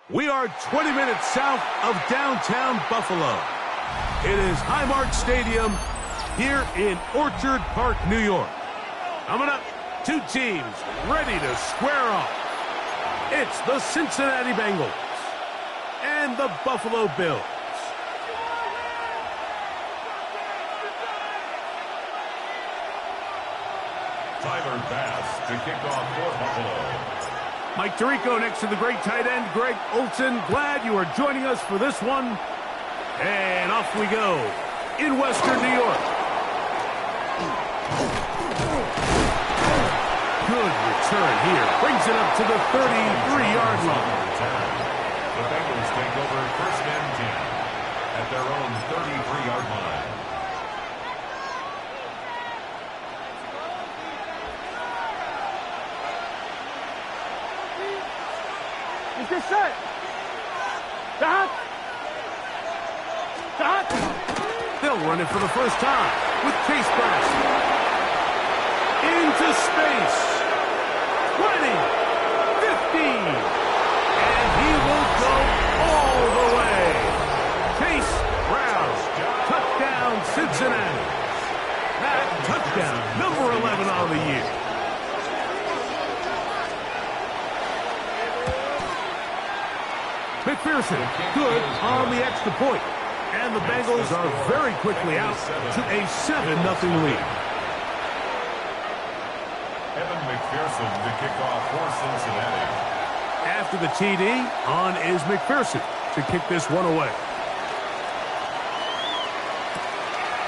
We are 20 minutes south of downtown Buffalo. It is Highmark Stadium here in Orchard Park, New York. Coming up, two teams ready to square off. It's the Cincinnati Bengals and the Buffalo Bills. Tyler Bass to kick off for Buffalo. Mike Tirico next to the great tight end, Greg Olson. Glad you are joining us for this one. And off we go in Western New York. Good return here. Brings it up to the 33-yard line. The Bengals take over first and 10 at their own 33-yard line. Is this set? Stop! Stop! They'll run it for the first time with Chase Burns. Into space. 20, 15. And he will go all the way. Chase Brown. Touchdown, Cincinnati. That touchdown, number 11 on the year. McPherson, good on the extra point. And the Bengals are very quickly out to a 7-0 lead. Evan McPherson to kick off for Cincinnati. After the TD, on is McPherson to kick this one away.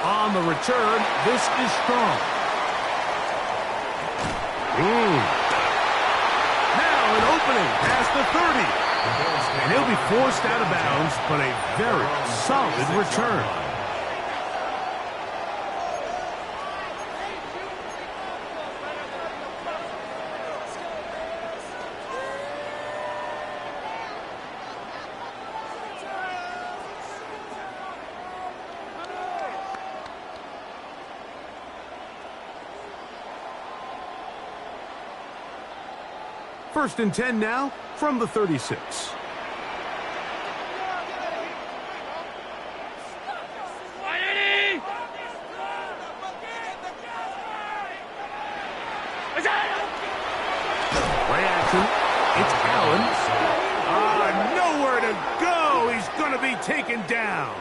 On the return, this is strong. Now an opening past the 30. And he'll be forced out of bounds, but a very solid return. First and 10 now from the 36. It's Allen. Nowhere to go. He's going to be taken down.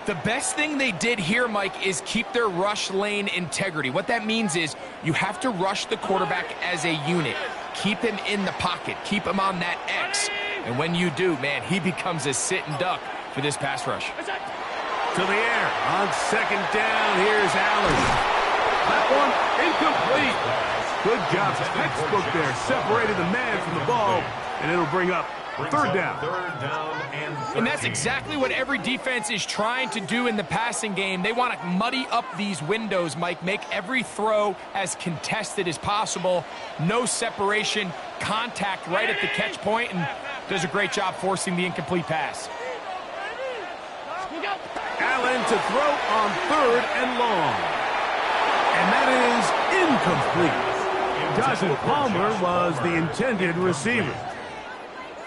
The best thing they did here, Mike, is keep their rush lane integrity. What that means is you have to rush the quarterback as a unit. Keep him in the pocket. Keep him on that X. And when you do, man, he becomes a sit and duck for this pass rush. To the air. On second down, here's Allen. That one incomplete. Good job. Textbook there. Separated the man from the ball, and it'll bring up third down. And that's exactly what every defense is trying to do in the passing game. They want to muddy up these windows, Mike. Make every throw as contested as possible. No separation, contact right at the catch point, and does a great job forcing the incomplete pass. Allen to throw on third and long. And that is incomplete. Joshua Palmer was the intended receiver.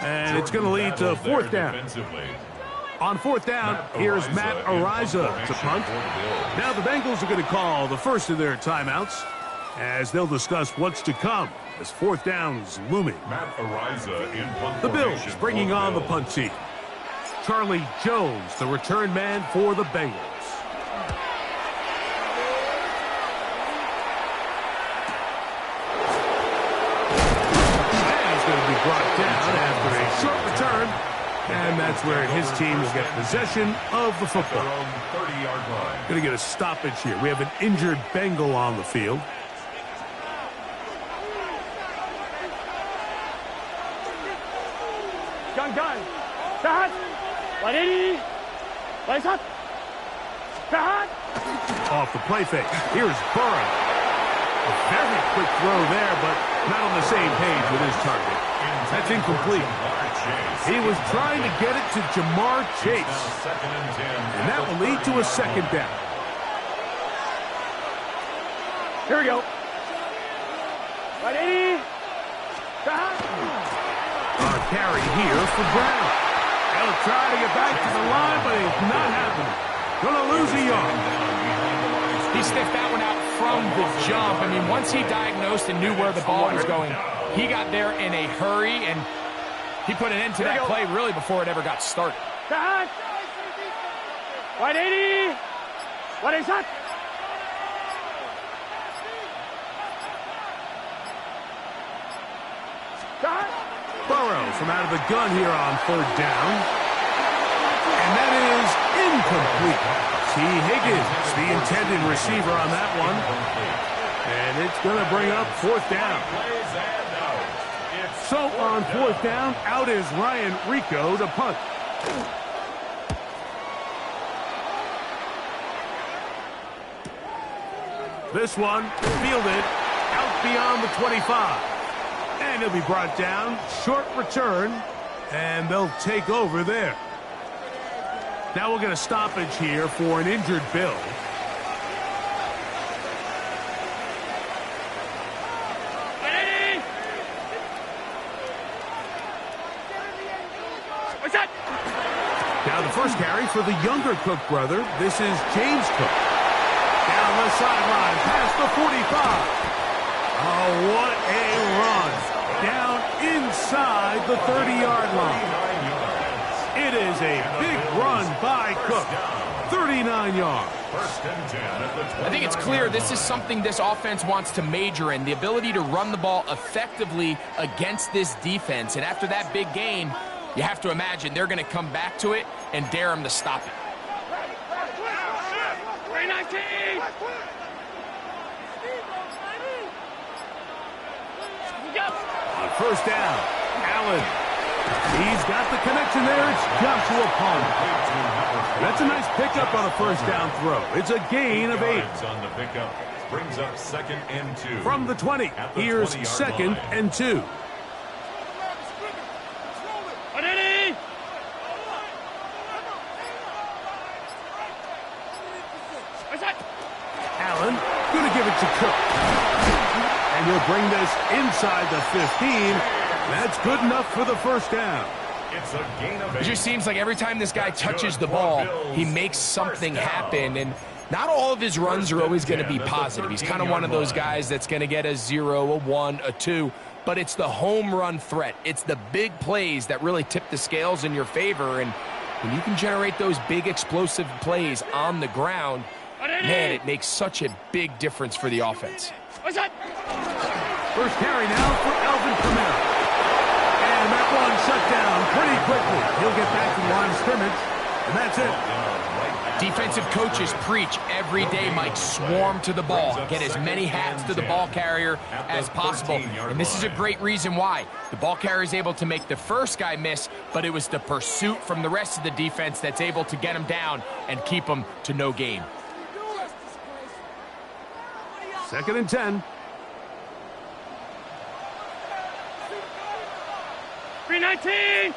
And it's going to lead to fourth down. On fourth down, here's Matt Ariza to punt. Now the Bengals are going to call the first of their timeouts as they'll discuss what's to come as fourth down is looming. Matt Ariza in punt the Bills formation bringing on the punt team. Charlie Jones, the return man for the Bengals. Brought down after a short return, and that's where his team will get possession of the football. Going to get a stoppage here. We have an injured Bengal on the field. Gun. Start. 180. Lights up. Start. Off the play fake. Here's Burrow. A very quick throw there, but not on the same page with his target. That's incomplete. He was trying to get it to Jamar Chase. And that will lead to a second down. Here we go. 180. On carry here for Brown. He'll try to get back to the line, but it's not happening. Gonna lose a yard. He sniffed that one out from the jump. I mean, once he diagnosed and knew where the ball was going, he got there in a hurry, and he put an end to that play really before it ever got started. 180. 180. Burrow from out of the gun here on third down. And that is incomplete. T. Higgins, the intended receiver on that one. And it's going to bring up fourth down. So on fourth down, out is Ryan Rico to punt. This one fielded out beyond the 25. And he'll be brought down. Short return. And they'll take over there. Now we'll get a stoppage here for an injured Bill. Now the first carry for the younger Cook brother. This is James Cook. Down the sideline, past the 45. Oh, what a run. Down inside the 30-yard line. It is a big run by Cook. 39 yards. I think it's clear this is something this offense wants to major in, the ability to run the ball effectively against this defense. And after that big game, you have to imagine they're going to come back to it and dare him to stop it. On first down, Allen. He's got the connection there. It's Joshua Palmer. That's a nice pickup on a first down throw. It's a gain of 8. On the pickup brings up 2nd and 2. From the 20, here's 2nd and 2. Allen going to give it to Cook. And he'll bring this inside the 15. That's good enough for the first down. It's a gain of 8. It just seems like every time this guy touches the ball, he makes something happen. And not all of his runs are always going to be positive. He's kind of one of those guys that's going to get a 0, a 1, a 2. But it's the home run threat. It's the big plays that really tip the scales in your favor. And when you can generate those big explosive plays on the ground, man, it makes such a big difference for the offense. First carry now for Alvin Kamara. And that one shut down pretty quickly. He'll get back to the line of scrimmage, and that's it. Defensive coaches preach every day, Mike, swarm to the ball. Get as many hats to the ball carrier as possible. And this is a great reason why. The ball carrier is able to make the first guy miss, but it was the pursuit from the rest of the defense that's able to get him down and keep him to no gain. 2nd and 10. 319.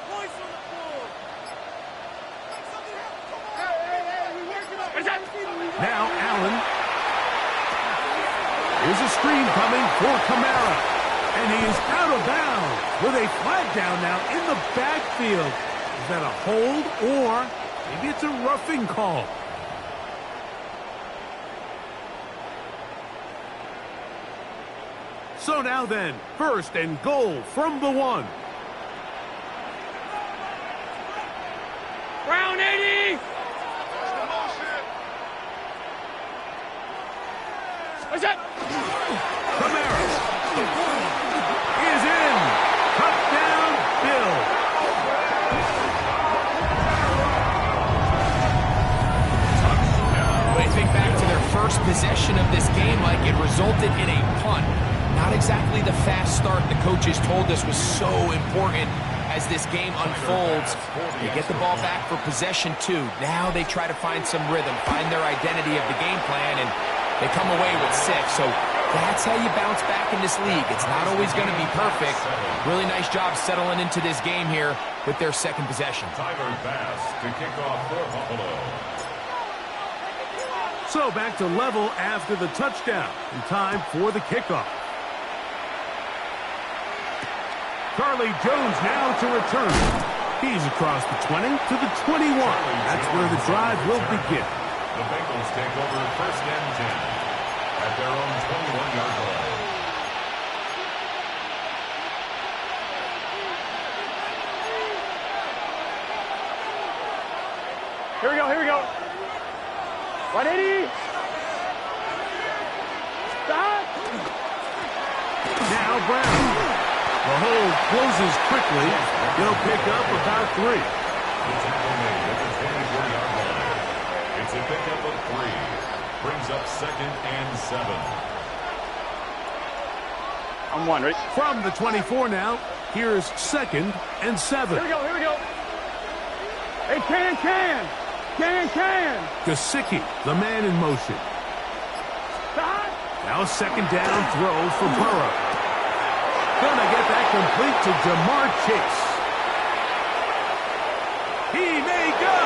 Now Allen. Here's a screen coming for Kamara. And he is out of bounds with a flag down now in the backfield. Is that a hold, or maybe it's a roughing call? So now then, 1st and goal from the 1. Round 80. What's that? Kamara is in. Touchdown, Bill. When I think back to their first possession of this game, like it resulted in a punt. Not exactly the fast start the coaches told us was so important as this game unfolds. They get the ball back for possession 2. Now they try to find some rhythm, find their identity of the game plan, and they come away with 6. So that's how you bounce back in this league. It's not always going to be perfect. Really nice job settling into this game here with their 2nd possession. Tyler Bass to kick off for Buffalo. So back to level after the touchdown. And time for the kickoff. Charlie Jones now to return. He's across the 20 to the 21. That's where the drive will begin. The Bengals take over first and 10 at their own 21-yard line. Here we go, here we go. 180. Stop. Now Brown. The hold closes quickly. He'll pick up about 3. The tackle made at the 24-yard line. It's a pickup of 3. Brings up second and 7. I'm 1, ready? From the 24 now, here's second and 7. Here we go, here we go. Hey, can. Gesicki, the man in motion. Stop. Now second down throw for Burrow. Gonna get that complete to Jamar Chase. He may go.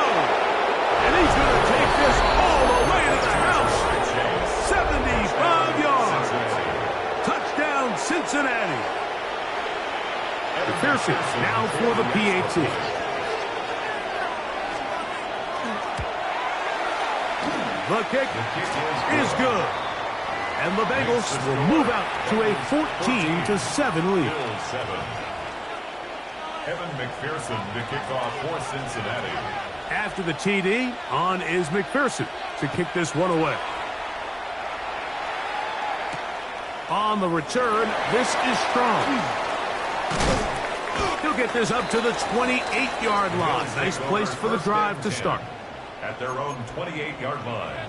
And he's gonna take this all the way to the house. 75 yards. Touchdown, Cincinnati. McPherson now for the PAT. The kick is good. And the Bengals will move out to a 14-7 lead. Evan McPherson to kick off for Cincinnati. After the TD, on is McPherson to kick this one away. On the return, this is Strong. He'll get this up to the 28-yard line. Nice place for the drive to start. At their own 28-yard line.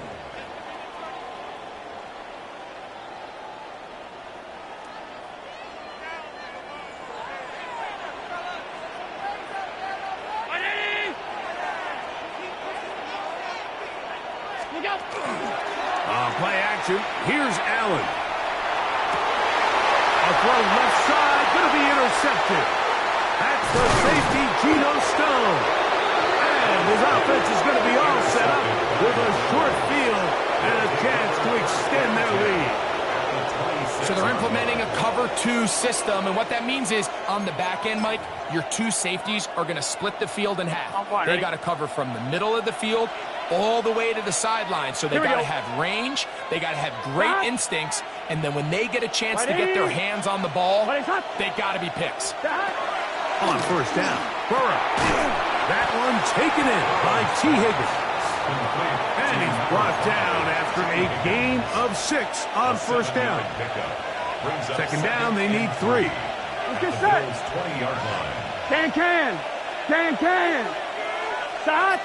Play action. Here's Allen. A throw left side, going to be intercepted. That's the safety, Geno Stone. And his offense is going to be all set up with a short field and a chance to extend their lead. So they're implementing a cover 2 system, and what that means is on the back end, Mike, your 2 safeties are going to split the field in half. They got to cover from the middle of the field all the way to the sideline. So they got to have range, they got to have great instincts, and then when they get a chance to get their hands on the ball, they got to be picks. On first down, Burrow. That one taken in by T. Higgins. And he's brought down after a gain of 6 on first down. Second down, they need 3. Get set. 20-yard line. Can. Stop.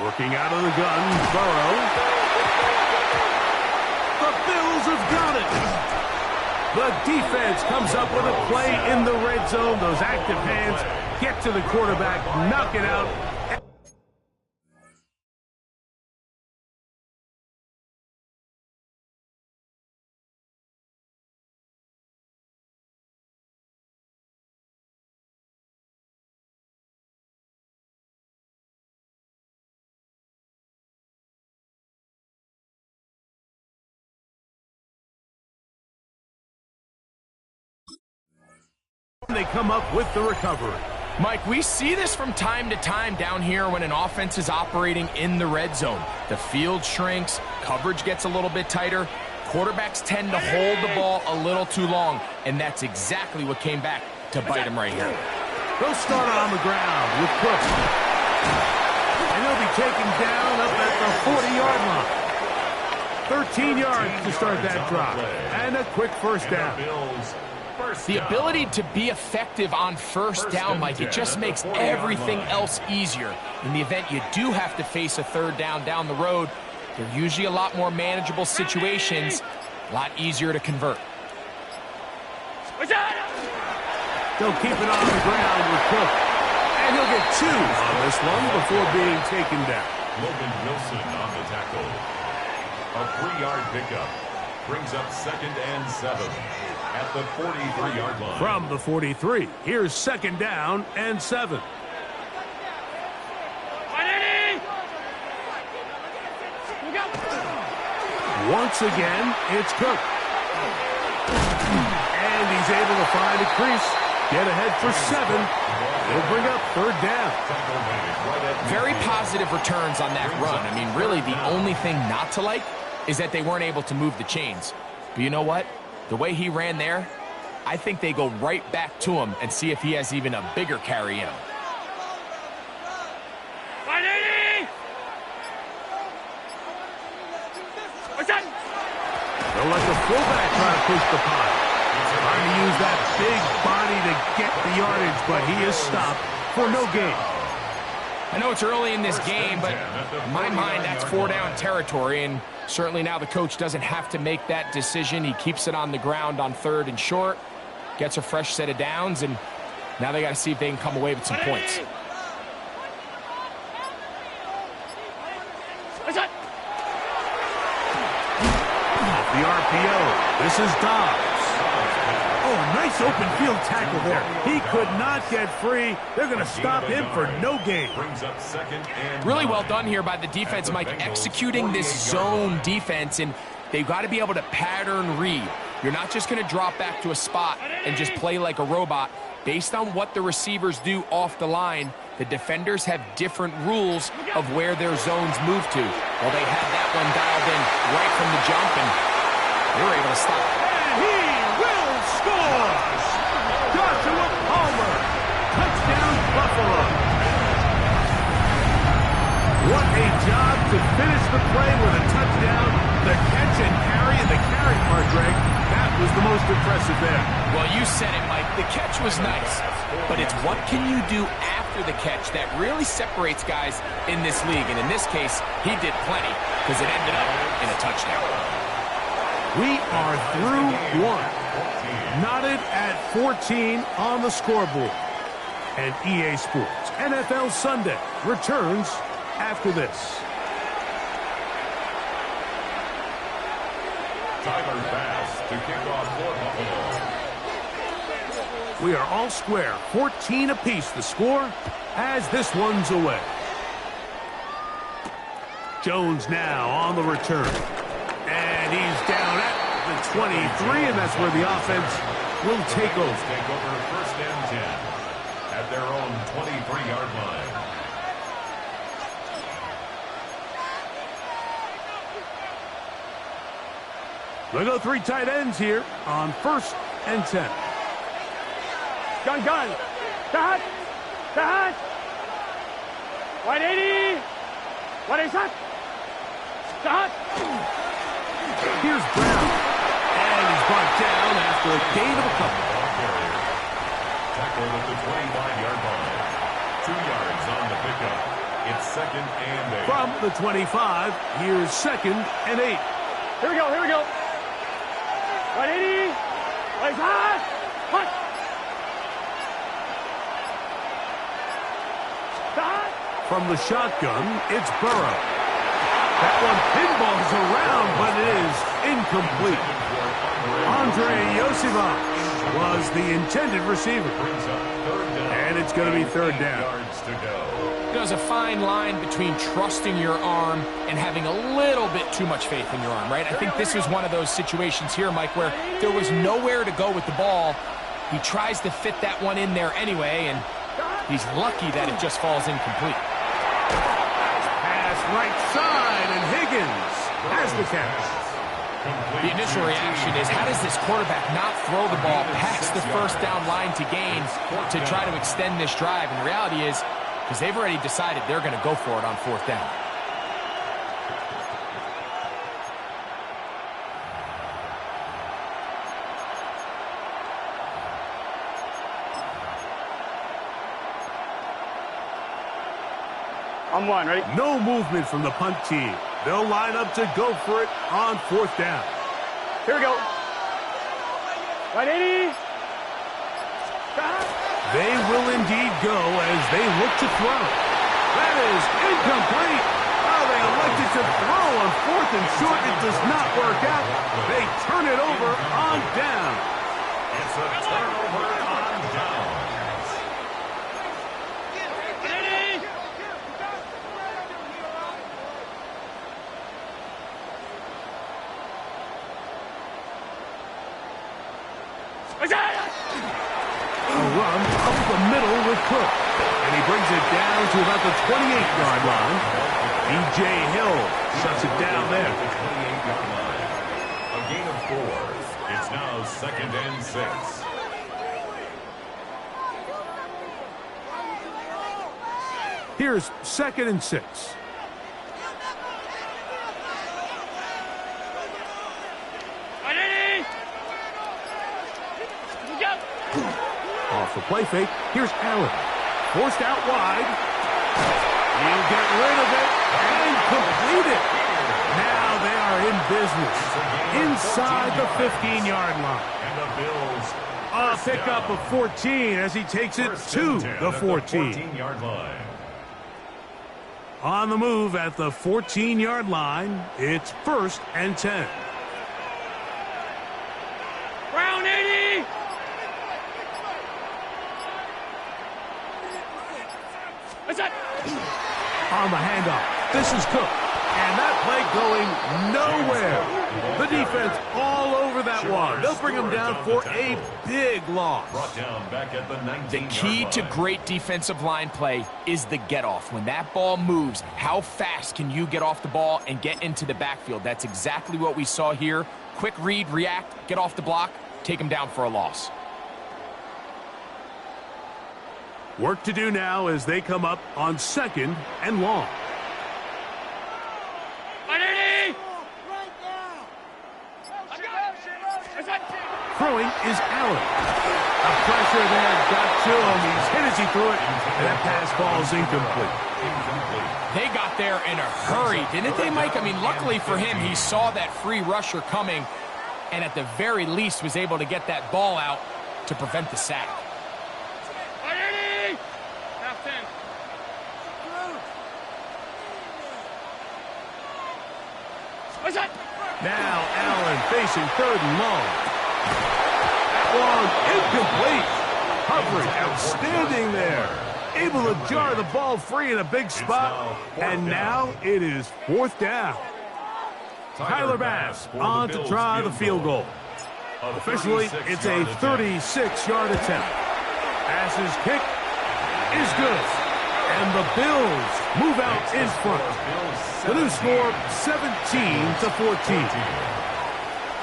Working out of the gun, Burrow. The Bills have got it. The defense comes up with a play in the red zone. Those active hands get to the quarterback, knock it out. They come up with the recovery. Mike, we see this from time to time down here when an offense is operating in the red zone. The field shrinks, coverage gets a little bit tighter, quarterbacks tend to hold the ball a little too long, and that's exactly what came back to bite him right here. They'll start on the ground with Cook. And he'll be taken down up at the 40-yard line. 13 yards to start that drive. And a quick first down. The ability to be effective on first down, Mike, it just makes everything else easier. In the event you do have to face a third down the road, they're usually a lot more manageable situations, a lot easier to convert. They'll keep it on the ground with Cook. And he'll get 2 on this one before being taken down. Logan Wilson on the tackle. A 3-yard pickup. Brings up second and 7 at the 43-yard line. From the 43, here's second down and 7. Once again, it's Cook. And he's able to They'll find a crease, get ahead for 7. They'll bring up 3rd down. Very positive returns on that run. I mean, really, the only thing not to like is that they weren't able to move the chains. But you know what? The way he ran there, I think they go right back to him and see if he has even a bigger carry in him. 180! They'll let the fullback try to push the pile. Trying to use that big body to get the yardage, but he is stopped for no gain. I know it's early in this game, but in my mind, that's 4-down territory, and certainly now the coach doesn't have to make that decision. He keeps it on the ground on 3rd and short, gets a fresh set of downs, and now they got to see if they can come away with some points. Off the RPO, this is Dobbs. Oh, nice open field tackle there. He could not get free. They're going to stop him for no gain. Really well done here by the defense, Mike, executing this zone defense, and they've got to be able to pattern read. You're not just going to drop back to a spot and just play like a robot. Based on what the receivers do off the line, the defenders have different rules of where their zones move to. Well, they had that one dialed in right from the jump, and they were able to stop it. Scores! Joshua Palmer! Touchdown, Buffalo! What a job to finish the play with a touchdown. The catch and carry, and the carry part, Greg, that was the most impressive there. Well, you said it, Mike. The catch was nice, but it's what can you do after the catch that really separates guys in this league. And in this case, he did plenty because it ended up in a touchdown. We are through 1. Knotted at 14 on the scoreboard. And EA Sports NFL Sunday returns after this. Tyler Bass to kick off for Buffalo. We are all square, 14 apiece the score as this one's away. Jones now on the return. And he's down at the 23, and that's where the offense will take over. Take over 1st and 10 at their own 23-yard line. They go 3 tight ends here on 1st and 10. Gun. Dad. 180. What is that? Dad. Here's Brown. And he's brought down after a gain of a couple. Tackled at the 25-yard line. 2 yards on the pickup. It's 2nd and 8. From the 25, here's 2nd and 8. Here we go. 180. What is that? What? Dad. From the shotgun, it's Burrow. That one pinballs around, but it is incomplete. Andre Yosivach was the intended receiver. And it's going to be 3rd down. There's a fine line between trusting your arm and having a little bit too much faith in your arm, right? I think this was one of those situations here, Mike, where there was nowhere to go with the ball. He tries to fit that one in there anyway, and he's lucky that it just falls incomplete. Pass right side, and Higgins has the catch. The initial reaction is, how does this quarterback not throw the ball past the 1st down line to gain to try to extend this drive? And the reality is, because they've already decided they're going to go for it on 4th down. On 1, ready? No movement from the punt team. They'll line up to go for it on 4th down. Here we go. 180. They will indeed go as they look to throw. That is incomplete. Oh, they elected to throw on 4th and short. It does not work out. They turn it over on down. It's a turnover on down. A run up the middle with Cook. And he brings it down to about the 28-yard line. E.J. Hill shuts it down there. The 28-yard line. A gain of 4. It's now 2nd and 6. Here's 2nd and 6. Off the play fake. Here's Allen. Forced out wide. He'll get rid of it and complete it. Now they are in business. Inside the 15-yard line. And the Bills A pickup of 14 as he takes it to the 14. 14-yard line. On the move at the 14-yard line, it's 1st and 10. Brown 80. What's that? On the handoff, this is Cook. And that play going nowhere. The defense all over that one. They'll bring him down for a big loss. Brought down back at the 19-yard The key to line. great defensive line play is the get-off. When that ball moves, how fast can you get off the ball and get into the backfield? That's exactly what we saw here. Quick read, react, get off the block, take him down for a loss. Work to do now as they come up on 2nd and long. Throwing is Allen. A pressure there got to him. He's hit as he threw it, and that pass falls incomplete. They got there in a hurry, didn't they, Mike? I mean, luckily for him, he saw that free rusher coming, and at the very least was able to get that ball out to prevent the sack. Now Allen facing 3rd and long. Long, incomplete. Coverage outstanding there. Able to jar the ball free in a big spot. And now it is 4th down. Tyler Bass on to try the field goal. Officially, it's a 36-yard attempt. Bass's kick is good. And the Bills move out in front. The new score, 17-14.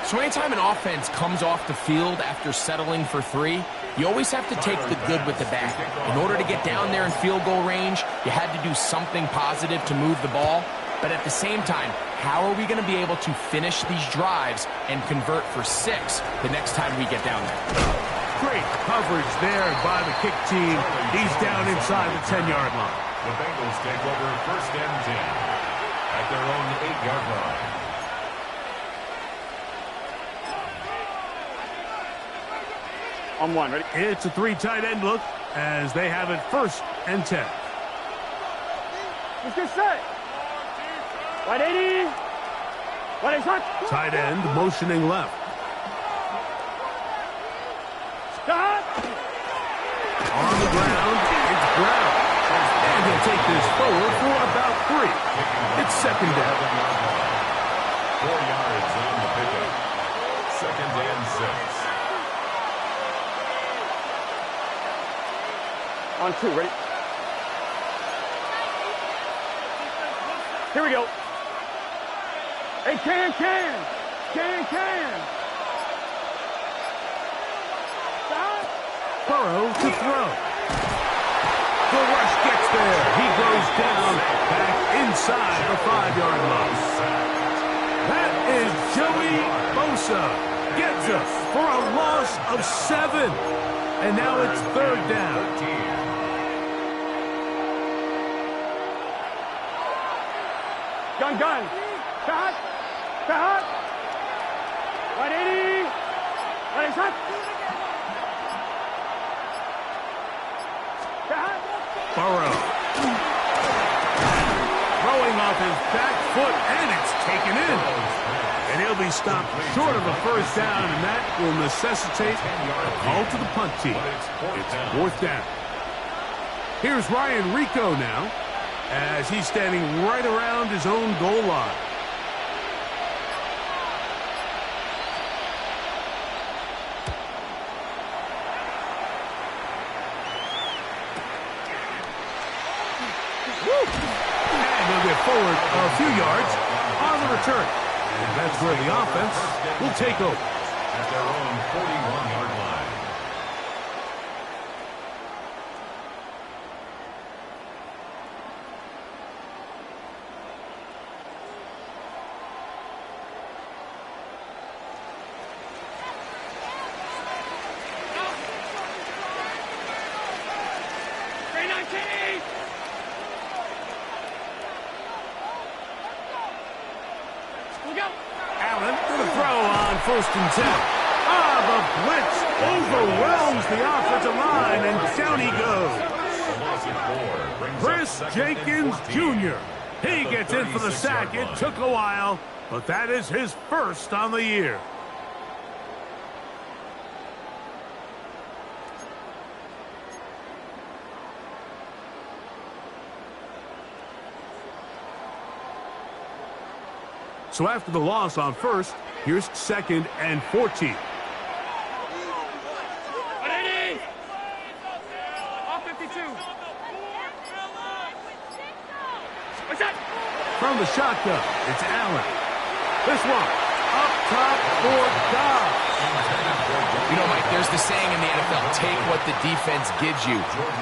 So anytime an offense comes off the field after settling for 3, you always have to take the good with the bad. In order to get down there in field goal range, you had to do something positive to move the ball. But at the same time, how are we going to be able to finish these drives and convert for 6 the next time we get down there? Great coverage there by the kick team. He's down inside the 10-yard line. The Bengals take over 1st and 10 at their own 8-yard line. On 1, ready? It's a 3 tight end look as they have it 1st and 10. Let's get set. Right 80. Right shot. Tight end motioning left. Stop. On the ground, it's Brown. And he'll take this forward for about 3. It's 2nd down. 4 yards on the pickup. 2nd and 6. On 2, ready? Here we go. Hey, can. Stop. Burrow to throw. The rush gets there. He goes down back inside the 5-yard line. That is Joey Bosa. Gets us for a loss of 7. And now it's 3rd down. Gun. Shot. Right 80. Right shot. Shot. Burrow. Throwing off his back foot, and it's taken in. And he'll be stopped short of a 1st down, and that will necessitate a call to the punt team. It's 4th down. Here's Ryan Rico now, as he's standing right around his own goal line. forward a few yards on the return. And that's where the offense will take over. At their own 41-yard line. Allen for the throw on 1st and 10. The blitz overwhelms the offensive line, and down he goes. Chris Jenkins Jr. He gets in for the sack. It took a while, but that is his first on the year. So after the loss on 1st, here's 2nd and 14. From the shotgun, it's Allen. This one, up top for Dobbs. You know, Mike, there's the saying in the NFL, take what the defense gives you.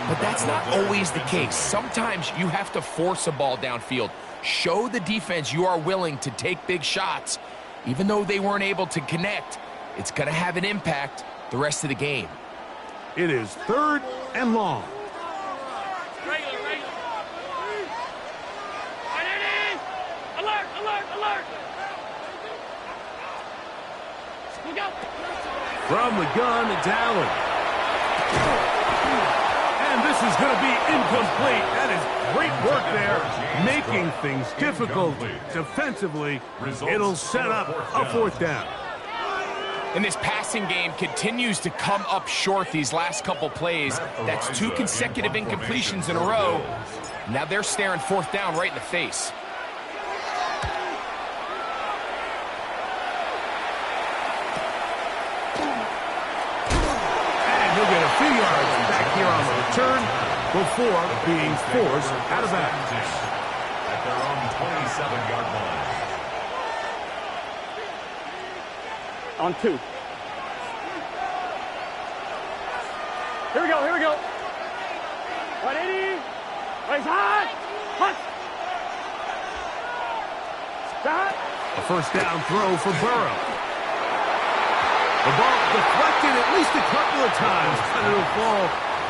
But that's not always the case. Sometimes you have to force a ball downfield. Show the defense you are willing to take big shots. Even though they weren't able to connect, it's going to have an impact the rest of the game. It is 3rd and long. From the gun, it's Allen. And this is going to be incomplete. That is great work there, making things difficult defensively. It'll set up a 4th down. And this passing game continues to come up short these last couple plays. That's 2 consecutive incompletions in a row. Now they're staring 4th down right in the face. He'll get a few yards back here on the return before being forced out of bounds. At their own 27-yard line. On 2. Here we go, here we go. 180. Raise high. Punch. Stop. A 1st down throw for Burrow. The ball deflected at least a couple of times, but it'll fall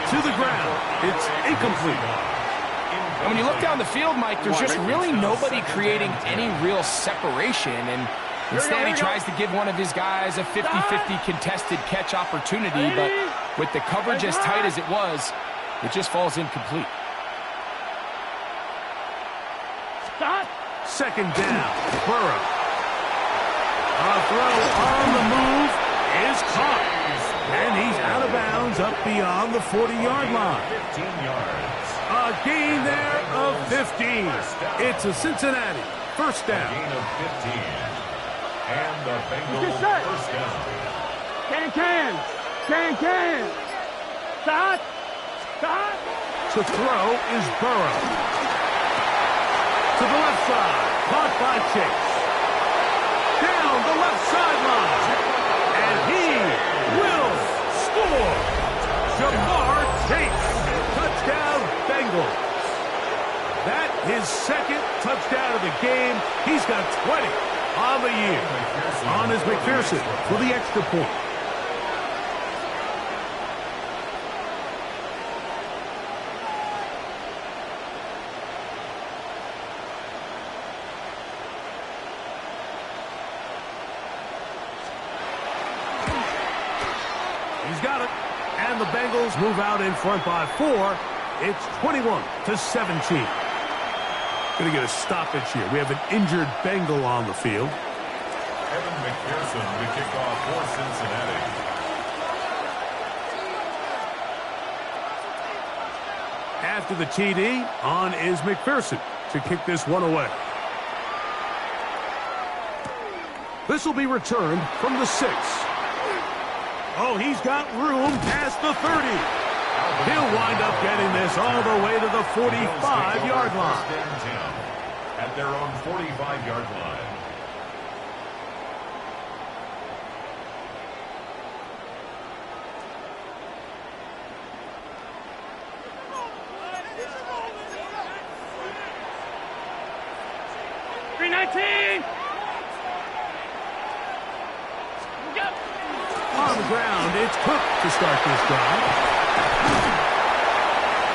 to the ground. It's incomplete. And when you look down the field, Mike, there's just really nobody creating any real separation. And instead, he tries to give one of his guys a 50-50 contested catch opportunity. But with the coverage as tight as it was, it just falls incomplete. 2nd down, Burrow. A throw on the move is caught. And he's out of bounds up beyond the 40-yard line. 15 yards. A gain there of 15. It's a Cincinnati 1st down. A gain of 15. And the Bengals 1st down. Can. Stop. To throw is Burrow. To the left side. Caught by Chase. Down the left sideline. And he will score. Jamar Chase. Touchdown, Bengals. That his 2nd touchdown of the game. He's got 20 on the year. On is McPherson for the extra point. He's got it. And the Bengals move out in front by 4. It's 21-17. Going to get a stoppage here. We have an injured Bengal on the field. Evan McPherson to kick off for Cincinnati. After the TD, on is McPherson to kick this one away. This will be returned from the 6. Oh, he's got room past the 30. He'll wind up getting this all the way to the 45-yard line. at their own 45-yard line. On the ground, it's Cook to start this drive.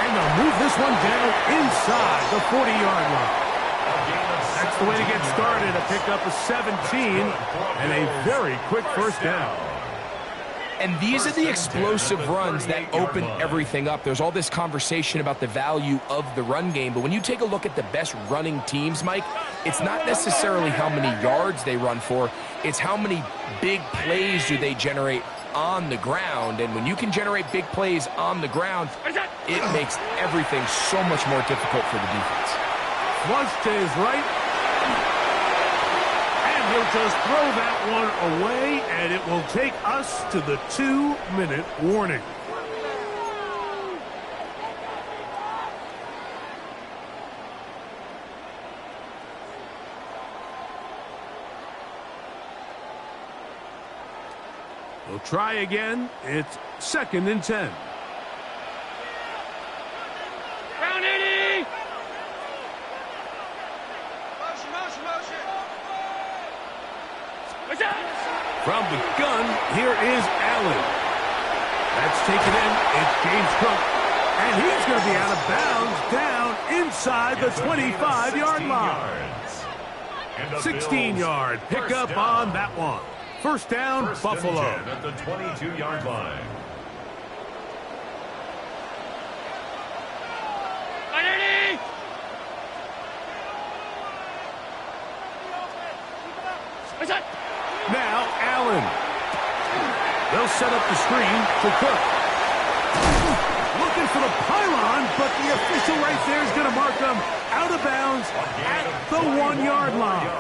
And they'll move this one down inside the 40-yard line. That's the way to get started. A pickup of 17 and a very quick first down. And these are the explosive runs that open everything up. There's all this conversation about the value of the run game, but when you take a look at the best running teams, Mike, it's not necessarily how many yards they run for, it's how many big plays do they generate on the ground. And when you can generate big plays on the ground, it makes everything so much more difficult for the defense. Flush to his right. And he'll just throw that one away, and it will take us to the 2-minute warning. We'll try again. It's 2nd and 10. Round 80! From the gun, here is Allen. That's taken in. It's James Cook. And he's going to be out of bounds down inside the 25-yard line. 16-yard pickup on that one. First down, Buffalo. At the 22-yard line. Now, Allen. They'll set up the screen to Cook. Looking for the pylon, but the official right there is going to mark them out of bounds at the 1-yard line.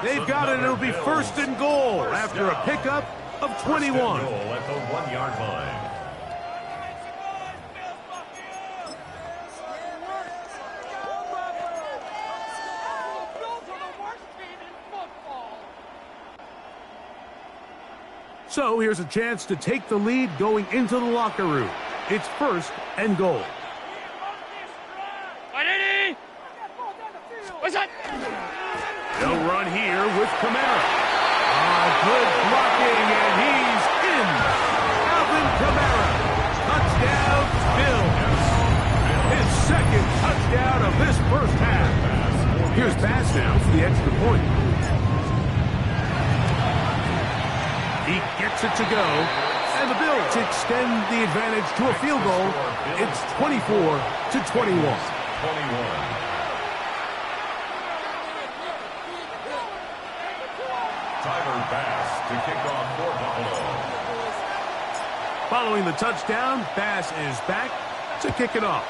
They've got it. It'll be 1st and goal after a pickup of 21. At the 1-yard line. So here's a chance to take the lead going into the locker room. It's 1st and goal. They'll run here with Kamara. Good blocking, and he's in. Alvin Kamara. Touchdown, Bills. His 2nd touchdown of this first half. Here's Bass now for the extra point. He gets it to go, and the Bills extend the advantage to a field goal. It's 24-21. Tyler Bass to kick off for Buffalo. Following the touchdown, Bass is back to kick it off.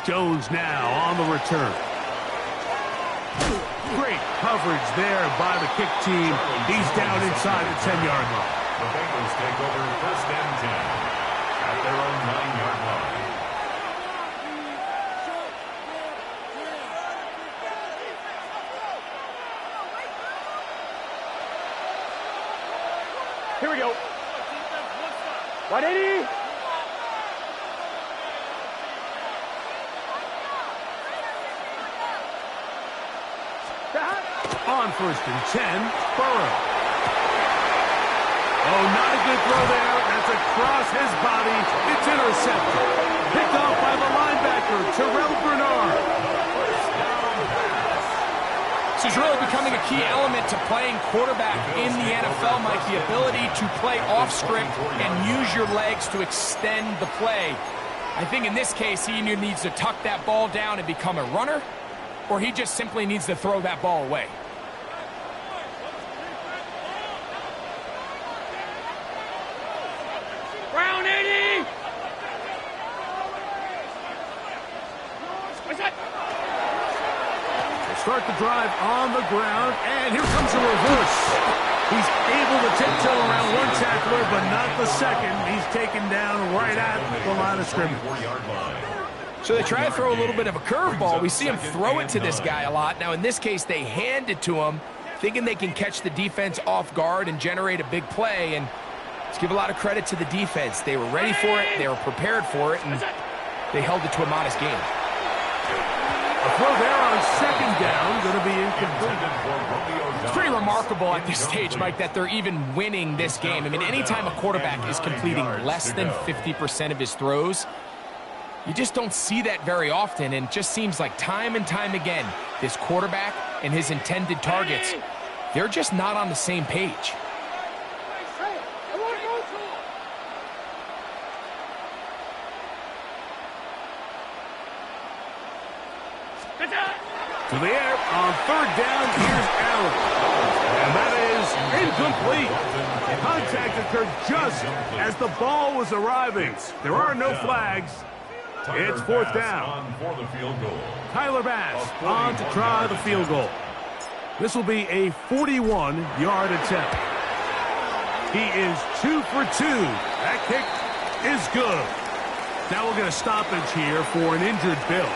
Jones now on the return. Great coverage there by the kick team. He's down inside the 10-yard line. The Bengals take over 1st and 10 at their own 9-yard line. Here we go. 180. On 1st and 10, Burrow. Oh, not a good throw there. That's across his body. It's intercepted. Picked off by the linebacker, Terrell Bernard. This is really becoming a key element to playing quarterback in the NFL, Mike, the ability to play off script and use your legs to extend the play. I think in this case, he either needs to tuck that ball down and become a runner, or he just simply needs to throw that ball away. Round 80. Start the drive on the ground, and here comes a reverse. He's able to tiptoe around one tackler, but not the second. He's taken down right at the line of scrimmage. 4-yard line. So they try to throw a little bit of a curveball. We see him throw it to this guy a lot. Now, in this case, they hand it to him, thinking they can catch the defense off guard and generate a big play. And let's give a lot of credit to the defense. They were ready for it, they were prepared for it, and they held it to a modest game. A throw there on second down, going to be incomplete. It's pretty remarkable at this stage, Mike, that they're even winning this game. I mean, anytime a quarterback is completing less than 50% of his throws, you just don't see that very often, and it just seems like time and time again, this quarterback and his intended targets, they're just not on the same page. To the air on third down, here's Allen. And that is incomplete. Contact occurred just as the ball was arriving. There are no flags. It's fourth down. Tyler Bass on to try the field goal. This will be a 41-yard attempt. He is 2 for 2. That kick is good. Now we'll get a stoppage here for an injured Bill.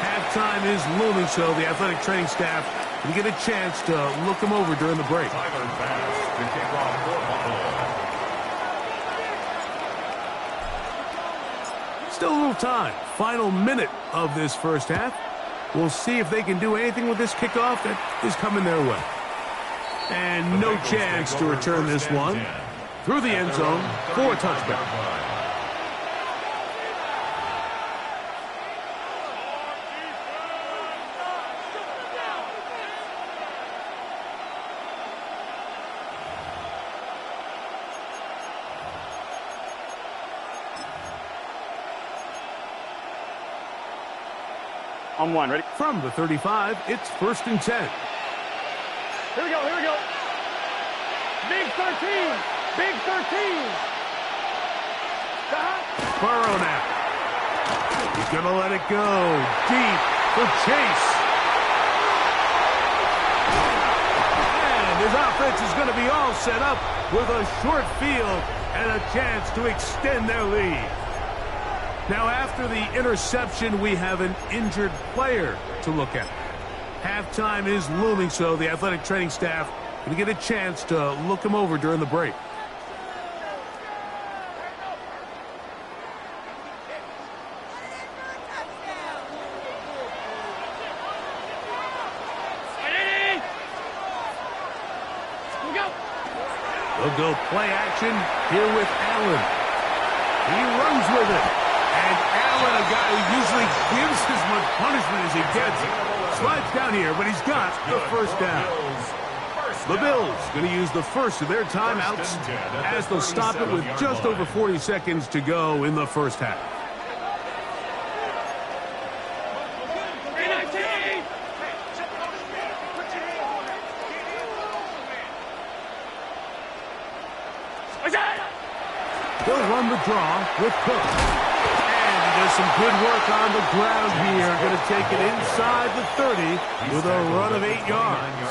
Halftime is looming, so the athletic training staff can get a chance to look him over during the break. Tyler Bass to kick off for Buffalo. Still a little time. Final minute of this first half. We'll see if they can do anything with this kickoff that is coming their way. And no chance to return this one through the end zone for a touchdown. On one, ready? From the 35, it's 1st and 10. Here we go, here we go. Big 13, big 13. Burrow now. He's going to let it go deep for Chase. And his offense is going to be all set up with a short field and a chance to extend their lead. Now, after the interception, we have an injured player to look at. Halftime is looming, so the athletic training staff will get a chance to look him over during the break. They'll go play action here with Allen. He runs with it. And Allen, a guy who usually gives as much punishment as he gets, slides down here, but he's got the first down. The Bills going to use the first of their timeouts as they'll stop it with just over 40 seconds to go in the first half. They'll run the draw with Cook. Does some good work on the ground here. Going to take it inside the 30 with a run of 8 yards.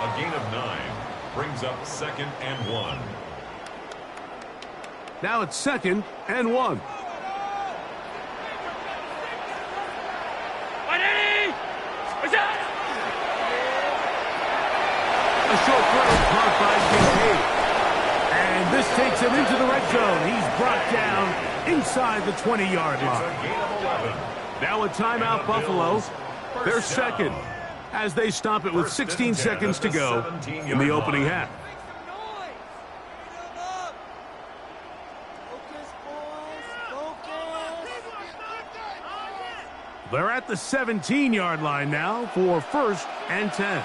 A gain of 9 brings up 2nd and 1. Now it's 2nd and 1. A short throw caught by Kincaid. And this takes him into the red zone. He's brought down inside the 20-yard line. Now a timeout, Buffalo. They're second as they stop it with 16 seconds to go in the opening half. They're at the 17-yard line now for 1st and 10.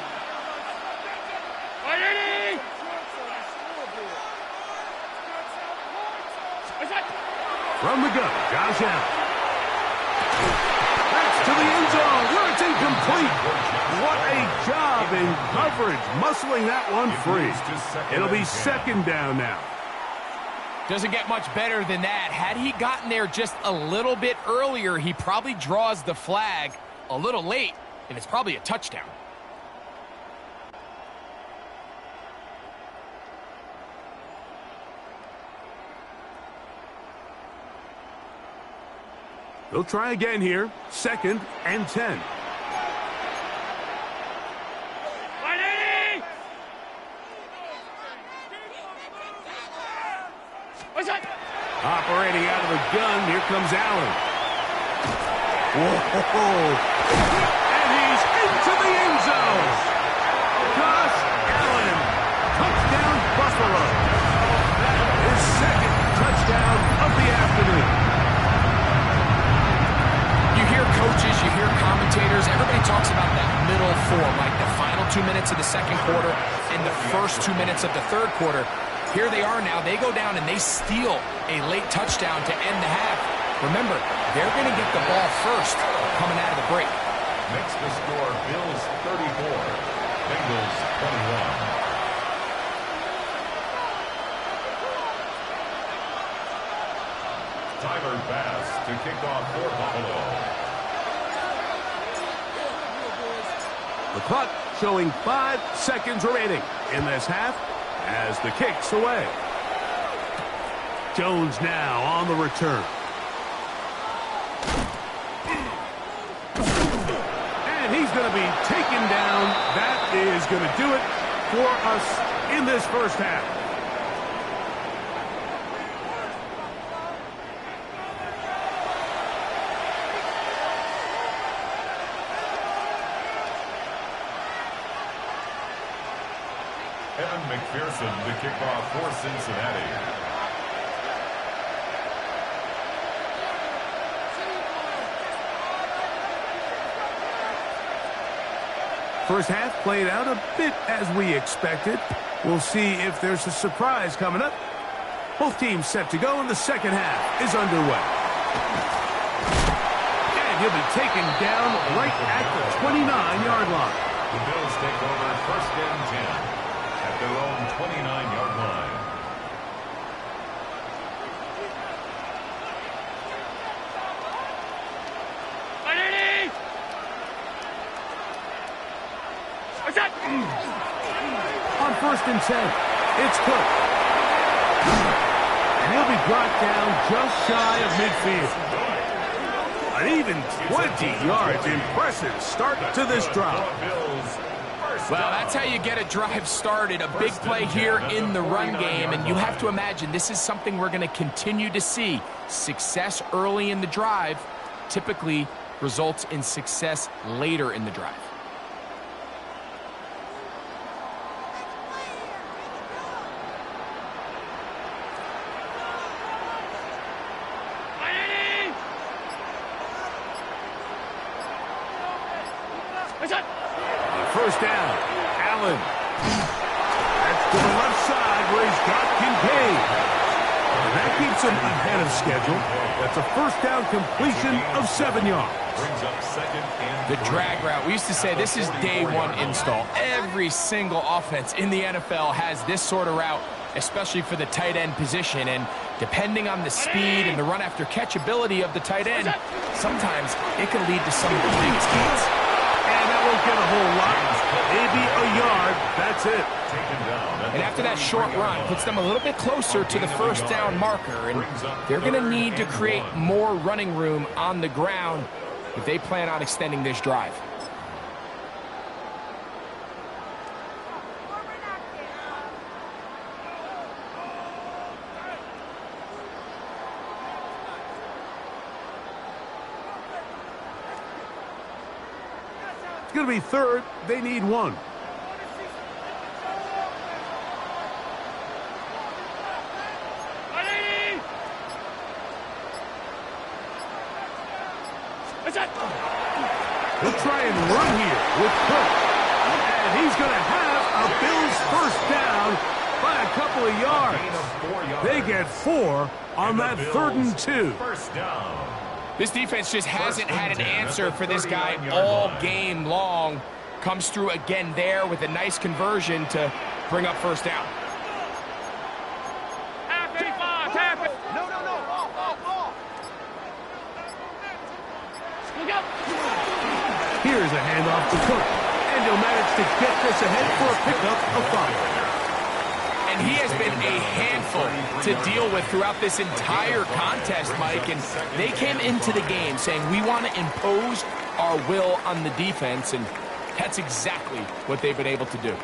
From the gun, Josh Allen. That's to the end zone where it's incomplete. What a job in coverage, muscling that one free. It'll be 2nd down now. Doesn't get much better than that. Had he gotten there just a little bit earlier, he probably draws the flag a little late, and it's probably a touchdown. They'll try again here. 2nd and 10. Operating out of the gun, here comes Allen. Whoa! And he's into the end zone. Josh Allen, touchdown Buffalo. His 2nd touchdown of the afternoon. You hear coaches, you hear commentators, everybody talks about that middle four, like the final 2 minutes of the 2nd quarter and the first 2 minutes of the 3rd quarter. Here they are now. They go down and they steal a late touchdown to end the half. Remember, they're going to get the ball first coming out of the break. Makes the score Bills 34, Bengals 21. Tyler Bass to kick off for Buffalo. The clock showing 5 seconds remaining in this half as the kick's away. Jones now on the return. And he's going to be taken down. That is going to do it for us in this first half. Evan McPherson to kick off for Cincinnati. First half played out a bit as we expected. We'll see if there's a surprise coming up. Both teams set to go, and the second half is underway. And he'll be taken down right at the 29-yard line. The Bills take over 1st and 10 at their own 29-yard line. On 1st and 10, it's Cook. And he'll be brought down just shy of midfield. An even 20 yards. Impressive start to this drive. Well, that's how you get a drive started. A big play here in the run game, and you have to imagine this is something we're going to continue to see. Success early in the drive typically results in success later in the drive. First down, Allen. That's to the left side where he's got Kincaid. And that keeps him ahead of schedule. That's a first down completion of 7 yards. Brings up 2nd and The drag route. We used to say this is day one install. Every single offense in the NFL has this sort of route, especially for the tight end position. And depending on the speed and the run after catch ability of the tight end, sometimes it can lead to some of the biggest gains. And that won't get a whole lot. Maybe a yard. That's it. And after that short run, puts them a little bit closer to the first down marker. And they're going to need to create more running room on the ground if they plan on extending this drive. It's going to be 3rd. They need 1. He'll try and run here with Cook. And he's going to have a Bills first down by a couple of yards. They get 4 on that 3rd and 2. First down. This defense just hasn't had an answer for this guy all game long. Comes through again there with a nice conversion to bring up first down. Here's a handoff to Cook. And he'll manage to get this ahead for a pickup of 5. And he has been a handful to deal with throughout this entire contest, Mike. And they came into the game saying, we want to impose our will on the defense, and that's exactly what they've been able to do.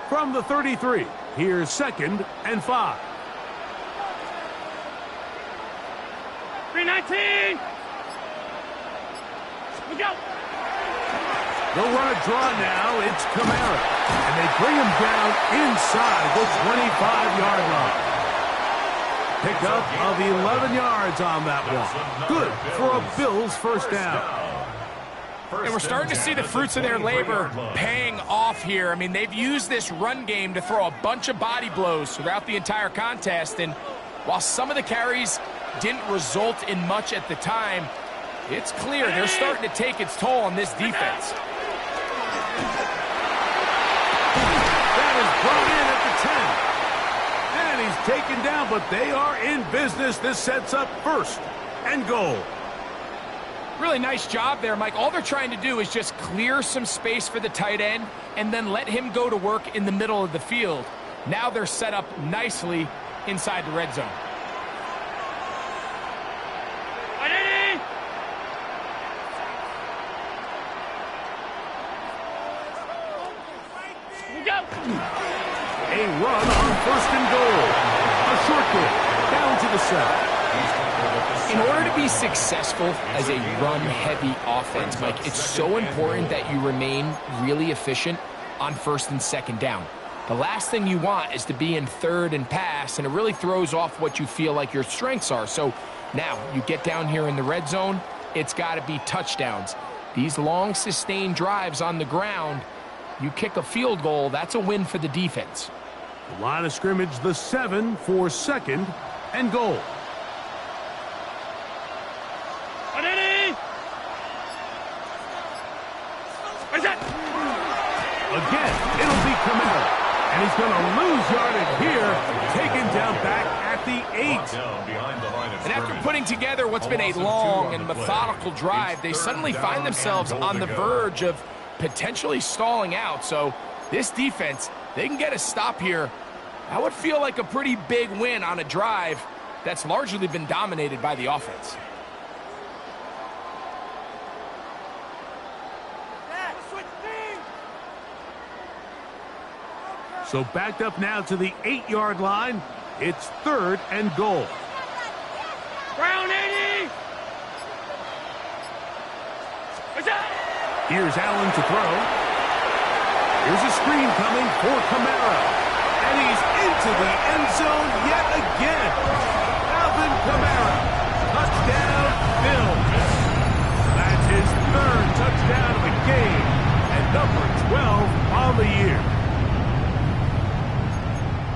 From the 33, here's 2nd and 5. 319. Let's go. They'll run a draw now. It's Kamara. And they bring him down inside the 25-yard line. Pickup of 11 yards on that one. Good for a Bills first down. And we're starting to see the fruits of their labor paying off here. I mean, they've used this run game to throw a bunch of body blows throughout the entire contest. And while some of the carries didn't result in much at the time, it's clear they're starting to take its toll on this defense. That is brought in at the 10. And he's taken down, but they are in business. This sets up 1st and goal. Really nice job there, Mike. All they're trying to do is just clear some space for the tight end and then let him go to work in the middle of the field. Now they're set up nicely inside the red zone. A run on 1st and goal. A short goal down to the 7. In order to be successful as a run-heavy offense, Mike, it's so important that you remain really efficient on 1st and 2nd down. The last thing you want is to be in 3rd and pass, and it really throws off what you feel like your strengths are. So now you get down here in the red zone, it's got to be touchdowns. These long, sustained drives on the ground, you kick a field goal, that's a win for the defense. The line of scrimmage, the 7 for 2nd and goal. Again, it'll be Kamara. And he's going to lose yardage here, taken down back at the 8. And after putting together what's been a long and methodical drive, they suddenly find themselves on the verge of potentially stalling out. So this defense, they can get a stop here. That would feel like a pretty big win on a drive that's largely been dominated by the offense. So backed up now to the 8-yard line. It's 3rd and goal. Brown 80. Here's Allen to throw. Here's a screen coming for Kamara. And he's into the end zone yet again. Alvin Kamara. Touchdown, Bills. That's his 3rd touchdown of the game. And number 12 on the year.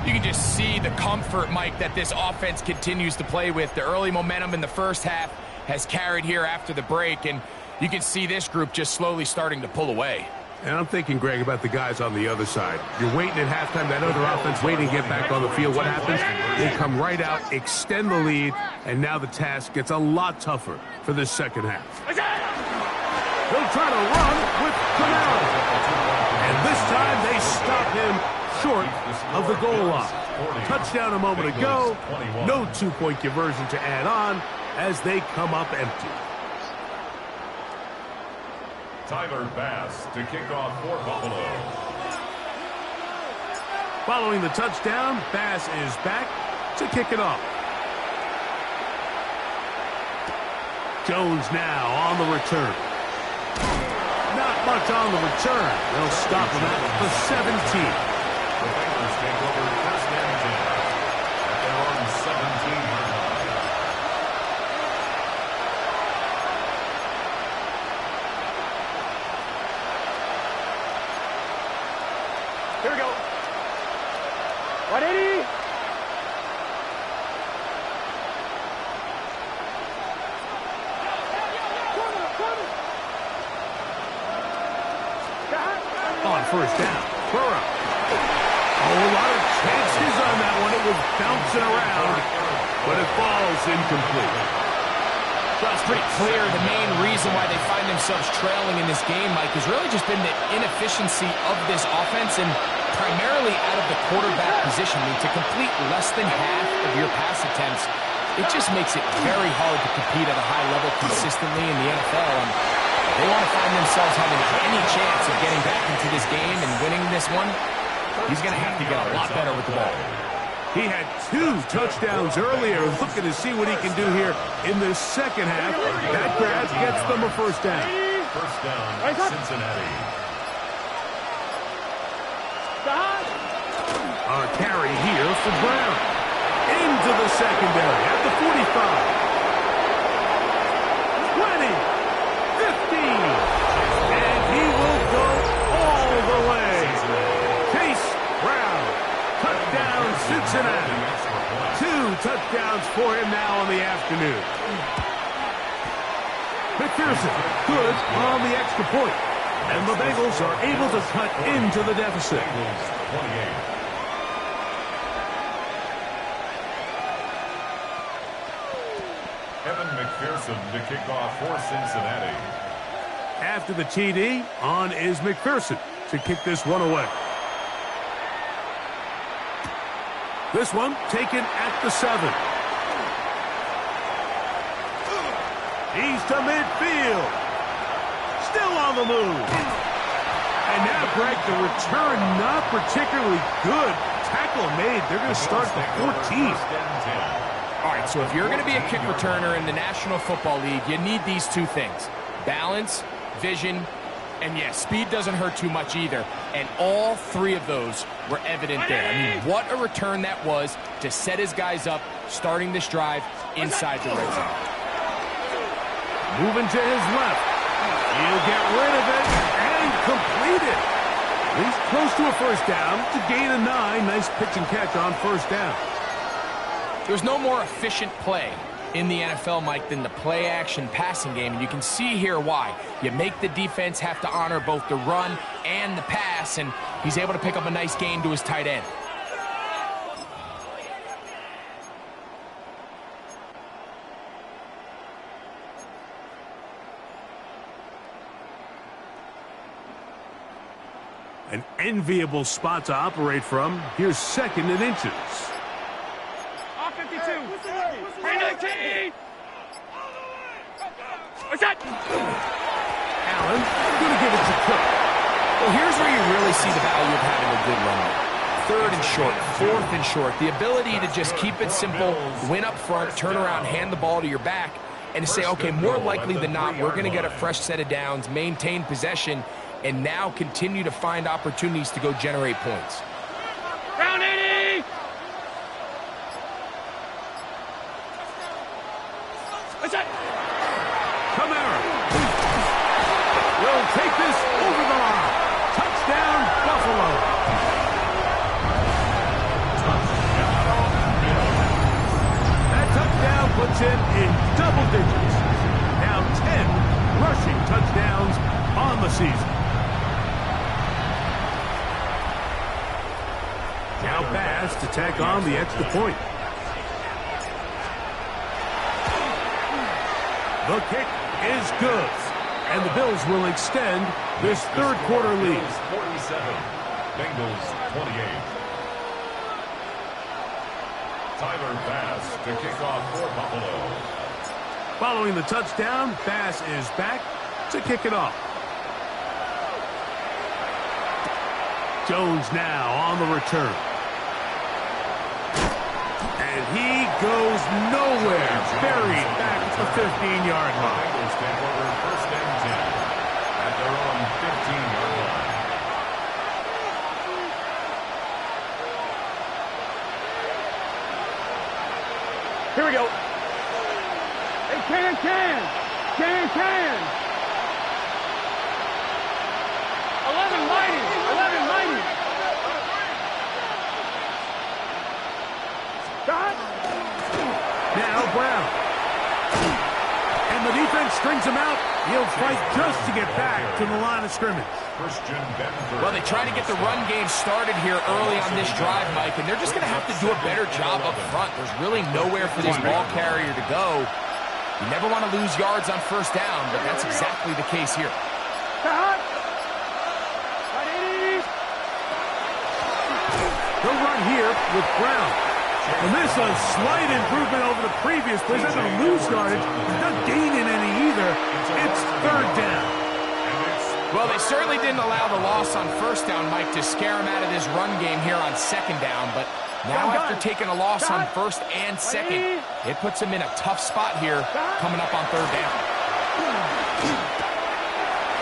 You can just see the comfort, Mike, that this offense continues to play with. The early momentum in the first half has carried here after the break, and you can see this group just slowly starting to pull away. And I'm thinking, Greg, about the guys on the other side. You're waiting at halftime, that other offense waiting to get back on the field. What happens? They come right out, extend the lead, and now the task gets a lot tougher for this second half. They'll try to run with Kamara. And this time they stop him short of the goal line. Touchdown a moment ago. No 2-point conversion to add on as they come up empty. Tyler Bass to kick off for Buffalo. Following the touchdown, Bass is back to kick it off. Jones now on the return. Not much on the return. They'll stop him at the 17. The Bengals take over 1st and 10 at their own 17-yard line. Here we go. 180. On 1st down, Burrow. A lot of chances on that one. It was bouncing around, but it falls incomplete. Well, it's pretty clear the main reason why they find themselves trailing in this game, Mike, has really just been the inefficiency of this offense and primarily out of the quarterback position. I mean, to complete less than half of your pass attempts, it just makes it very hard to compete at a high level consistently in the NFL. And they want to find themselves having any chance of getting back into this game and winning this one. He's going to have to get a lot better with the ball. He had 2 touchdowns earlier. Looking to see what he can do here in the second half. That grab gets them a first down. First down, Cincinnati. A carry here for Brown. Into the secondary at the 45. 20. 15. And he will go all the way. Chase Brown. Touchdown, Cincinnati. 2 touchdowns for him now in the afternoon. McPherson, good on the extra point. And the Bengals are able to cut into the deficit. 28. Evan McPherson to kick off for Cincinnati. After the TD, on is McPherson to kick this one away. This one taken at the 7. He's to midfield. Still on the move. And now, Greg, the return not particularly good. Tackle made. They're going to start the 14. All right, so if you're going to be a kick returner in the National Football League, you need these 2 things. Balance, vision, and yes, speed doesn't hurt too much either. And all 3 of those were evident there. I mean, what a return that was to set his guys up, starting this drive inside the red zone. Moving to his left. He'll get rid of it and complete it. He's close to a first down to gain a 9. Nice pitch and catch on first down. There's no more efficient play in the NFL, Mike, than the play-action passing game, and you can see here why. You make the defense have to honor both the run and the pass, and he's able to pick up a nice gain to his tight end. An enviable spot to operate from. Here's 2nd and inches. 52. 319. What's that? Allen, going to give it to Cook. Well, here's where you really see the value of having a good run. 3rd and short, 4th and short. The ability to just keep it simple, win up front, turn around, hand the ball to your back, and to say, okay, more likely than not, we're going to get a fresh set of downs, maintain possession, and now continue to find opportunities to go generate points. Round 80. What's that? Kamara will take this over the line. Touchdown, Buffalo. That touchdown puts him in double digits. Now 10 rushing touchdowns on the season. Now Bass to tack on the extra point. The kick is good. And the Bills will extend this 3rd quarter lead. 47, Bengals 28. Tyler Bass to kick off for Buffalo. Following the touchdown, Bass is back to kick it off. Jones now on the return. And he goes nowhere. Buried back at the 15-yard line. Bengals take over 1st and 10 at their own 15-yard line. Here we go. Hey, can. 11 mighty. Now Brown. And the defense strings him out. He'll fight just to get back to the line of scrimmage. Well, they try to get the run game started here early on this drive, Mike, and they're just going to have to do a better job up front. There's really nowhere for this ball carrier to go. You never want to lose yards on first down, but that's exactly the case here. He'll run here with Brown. And this is a slight improvement over the previous play. He's not going to lose yardage. He's not gaining any either. It's third down. Well, they certainly didn't allow the loss on first down, Mike, to scare him out of this run game here on second down. But now after taking a loss on first and second, it puts him in a tough spot here coming up on third down.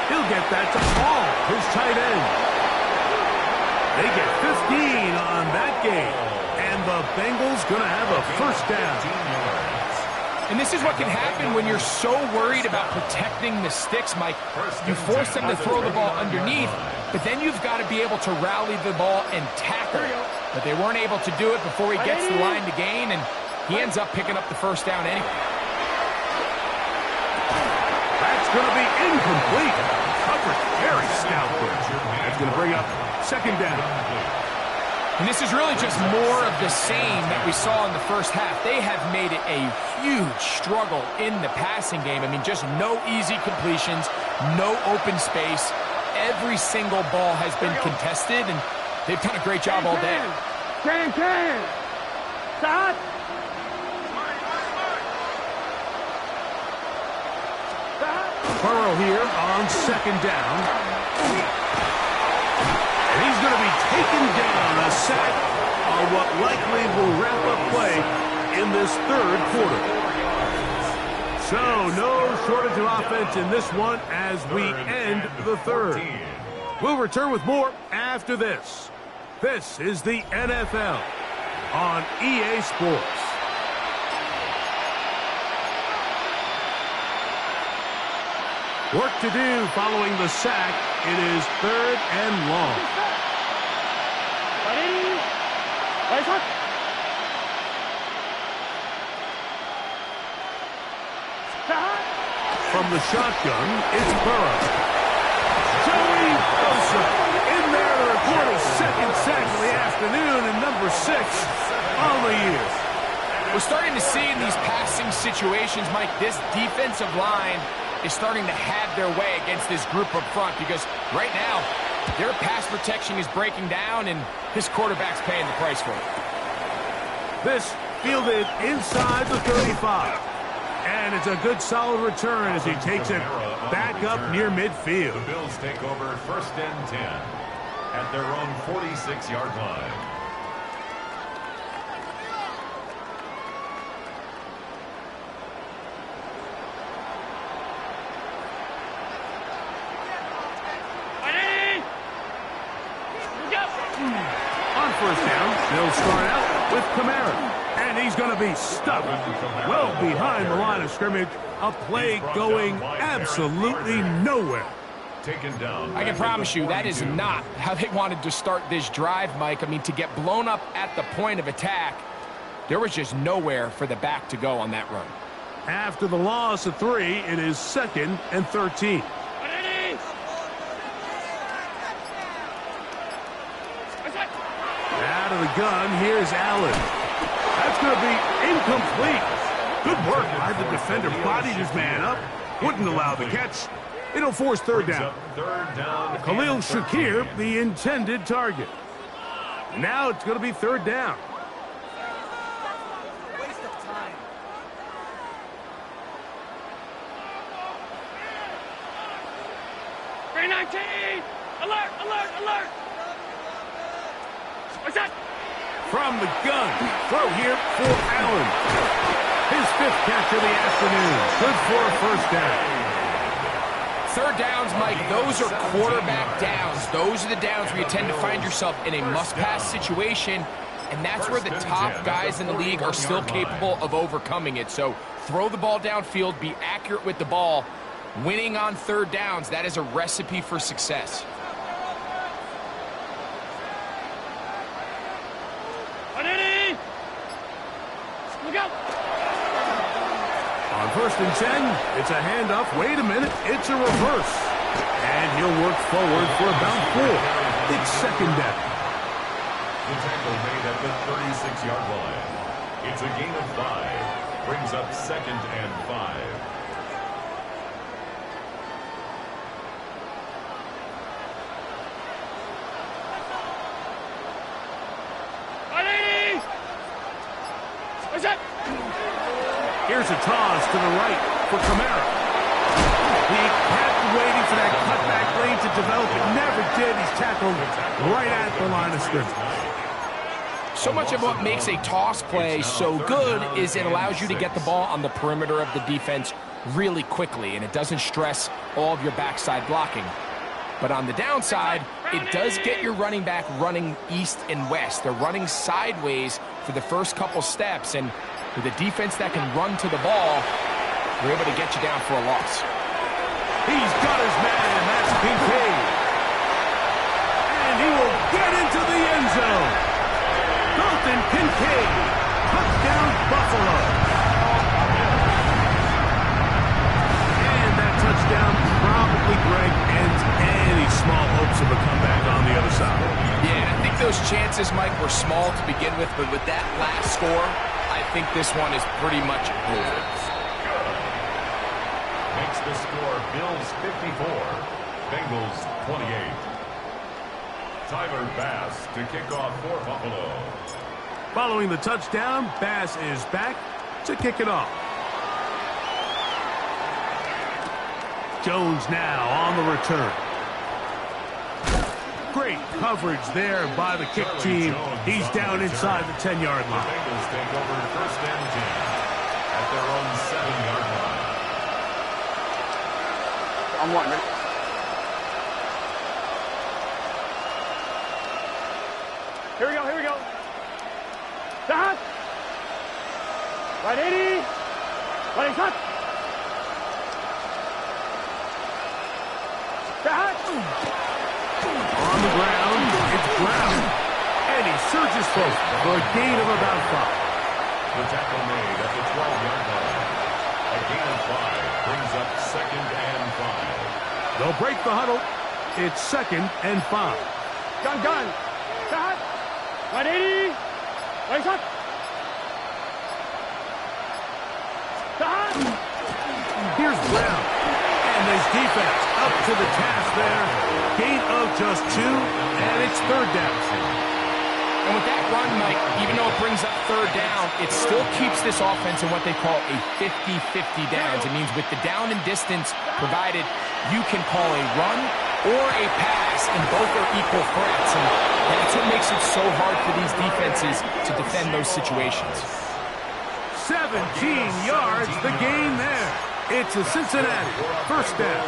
He'll get that to Paul, his tight end. They get 15 on that game. And the Bengals going to have a first down. And this is what can happen when you're so worried about protecting the sticks, Mike. You force them to throw the ball underneath, but then you've got to be able to rally the ball and tackle it. But they weren't able to do it before he gets the line to gain, and he ends up picking up the first down anyway. That's going to be incomplete. Coverage very stout there. That's going to bring up second down. And this is really just more of the same that we saw in the first half. They have made it a huge struggle in the passing game. I mean, just no easy completions, no open space. Every single ball has been contested, and they've done a great job all day. Stop. Burrow here on second down. And he's going to be taken down, a sack on what likely will wrap up play in this third quarter. So no shortage of offense in this one as we end the third. We'll return with more after this. This is the NFL on EA Sports. Work to do following the sack. It is third and long. From the shotgun, it's Burrow. Joey Bosa in there to record his second sack of the afternoon and number 6 on the year. We're starting to see in these passing situations, Mike, this defensive line is starting to have their way against this group up front because right now their pass protection is breaking down and this quarterback's paying the price for it. This fielded inside the 35. And it's a good solid return as he takes it back up near midfield. The Bills take over first and 10 at their own 46-yard line. On first down, they'll start out with Kamara. And he's going to be stuck well behind the line of scrimmage. A play going absolutely nowhere. Taken down. I can promise you that is not how they wanted to start this drive, Mike. I mean, to get blown up at the point of attack, there was just nowhere for the back to go on that run. After the loss of 3, it is second and 13. Out of the gun, here's Allen. That's going to be incomplete. Good work by the defender. Bodied his man up. Wouldn't allow the catch. It'll force third down. Khalil Shakir, the intended target. Now it's going to be third down. Waste of time. Green 19! Alert! Alert! Alert! What's that? From the gun, throw here for Allen. His 5th catch of the afternoon. Good for a first down. Third downs, Mike, those are quarterback downs. Those are the downs where you tend to find yourself in a must-pass situation, and that's where the top guys in the league are still capable of overcoming it. So throw the ball downfield, be accurate with the ball. Winning on third downs, that is a recipe for success. On first and 10, it's a handoff. Wait a minute, it's a reverse. And he'll work forward for about 4. It's second down. The tackle made at the 36-yard line. It's a gain of 5. Brings up 2nd and 5. Here's a toss to the right for Kamara. He kept waiting for that cutback lane to develop. It never did. He's tackled right at the line of scrimmage. So much of what makes a toss play so good is it allows you to get the ball on the perimeter of the defense really quickly, and it doesn't stress all of your backside blocking. But on the downside, it does get your running back running east and west. They're running sideways for the first couple steps, and with a defense that can run to the ball, they're able to get you down for a loss. He's got his man, and that's Kincaid. And he will get into the end zone. Dalton Kincaid, touchdown Buffalo. And that touchdown probably, Greg, ends any small hopes of a comeback on the other side. Yeah, I think those chances, Mike, were small to begin with, but with that last score, I think this one is pretty much over. Makes the score Bills 54, Bengals 28. Tyler Bass to kick off for Buffalo. Following the touchdown, Bass is back to kick it off. Jones now on the return. Great coverage there by the kick team. He's down inside the 10-yard line. The Bengals take over 1st and 10 at their own 7-yard line. I'm one. Here we go, here we go. Stop. Right 80. Right shot. Stop. On the ground, it's Brown. And he surges forward for a gain of about 5. The tackle made at the 12-yard line. A gain of 5 brings up 2nd and 5. They'll break the huddle. It's 2nd and 5. Gun. Stop. Right 80. Right shot. Stop. Here's Brown. And his defense up to the task there. Gain of just 2, and it's 3rd down. And with that run, Mike, even though it brings up 3rd down, it still keeps this offense in what they call a 50-50 downs. It means with the down and distance provided, you can call a run or a pass, and both are equal threats. And that's what makes it so hard for these defenses to defend those situations. 17 yards, the gain there. It's a Cincinnati 1st down.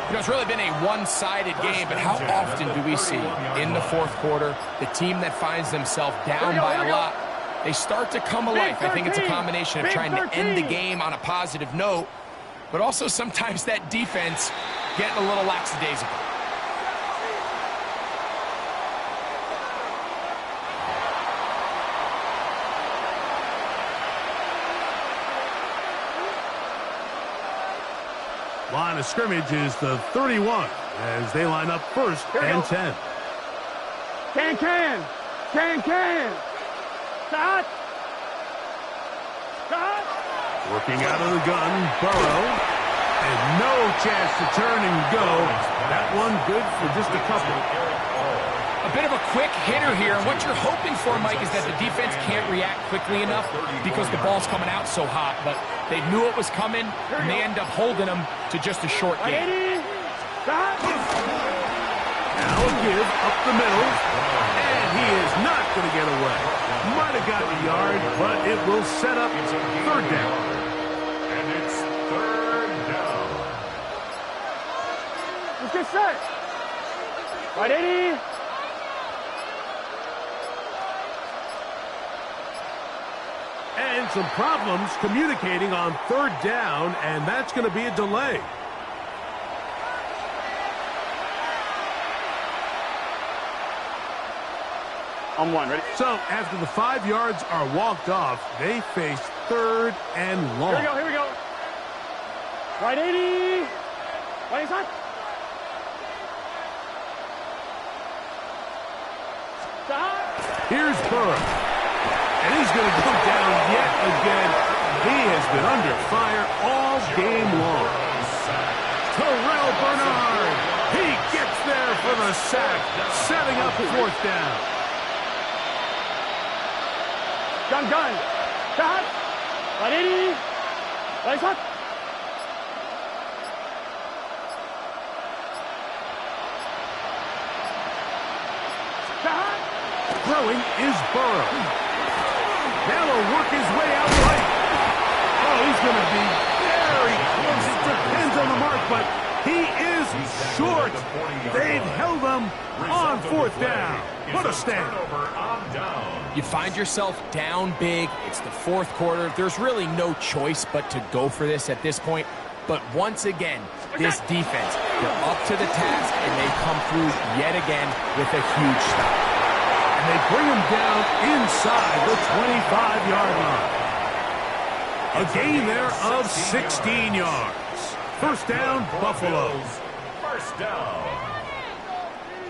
You know, it's really been a one-sided game, but how often do we see in the 4th quarter the team that finds themselves down by a lot, they start to come alive. I think it's a combination of trying to end the game on a positive note, but also sometimes that defense getting a little lackadaisical. Line of scrimmage is the 31 as they line up 1st and 10. Can. Stop. Working out of the gun, Burrow. And no chance to turn and go. That one good for just a couple. A bit of a quick hitter here, and what you're hoping for, Mike, is that the defense can't react quickly enough because the ball's coming out so hot, but they knew it was coming, and they end up holding them to just a short game. Now a give up the middle, and he is not going to get away. Might have gotten a yard, but it will set up 3rd down. And it's 3rd down. Let's get set. Right 80. And some problems communicating on 3rd down, and that's going to be a delay. I'm one. Ready? So after the 5 yards are walked off, they face 3rd and long. Here we go. Right 80. Right inside. Stop. Here's Burrow. And he's going to go down yet again. He has been under fire all game long. Terrell Bernard. He gets there for the sack, setting up 4th down. Gun. Cut. 180. Right shot. Throwing is Burrow. Now he'll work his way out right. Oh, he's going to be very close. It depends on the mark, but he is short. They've held him on 4th down. What a stand. You find yourself down big. It's the 4th quarter. There's really no choice but to go for this at this point. But once again, this defense, they're up to the task, and they come through yet again with a huge stop. And they bring him down inside the 25-yard line. A gain there of 16 yards. 1st down, Buffalo. 1st down.